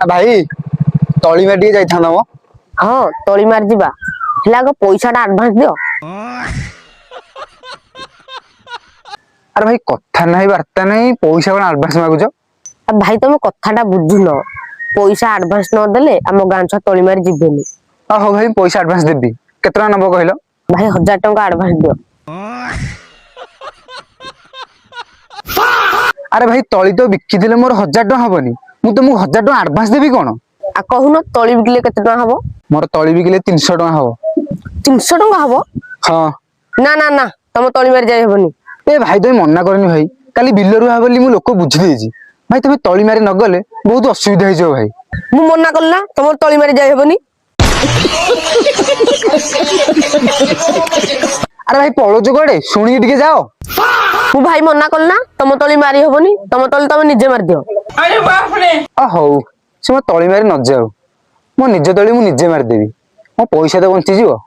भाई तली मार जाइथा ना हाँ तली मार जीवा पैसा आडभांस दियो। अरे भाई कथा नहीं वार्ता नहीं पैसा कौन आडभांस मागुच। भाई तुम कथाटा बुझुन पैसा आडभांस न देले आम गां छुआ तली मार जीवेनी। हो भाई पैसा आडभांस देबी केते टका नबो कहलो। भाई 1000 टंका आडभांस दियो। अरे भाई तली तो बिकी दिले मोर 1000 टका हबनी मु तुमको 1000 टका आडभांस देबी कोन। आ कहून तली बिकिले केते टका हबो। मोर तली बिकिले 300 टका हबो। 300 टंका हबो। हां ना ना ना तुम तली मार जाई हबनी। ए भाई तुम मना करनी भाई काली बिलरु हा बोली मु लोक बुझी देजी भाई तुम तली मारी न गले बहुत असुविधा हो भाई। मु मना करला तुम तली मारी जाई हबनी। अरे भाई पळो जो गडे सुनी टिके जाओ। मु भाई मना करला तुम तली मारी हबनी तुम तली तुम निजे मार दियो। अरे बाप रे हौ से मो तली मारी न जाओ मो निज तली मु निजे मार देबी मो पैसा तो बंची जीवो।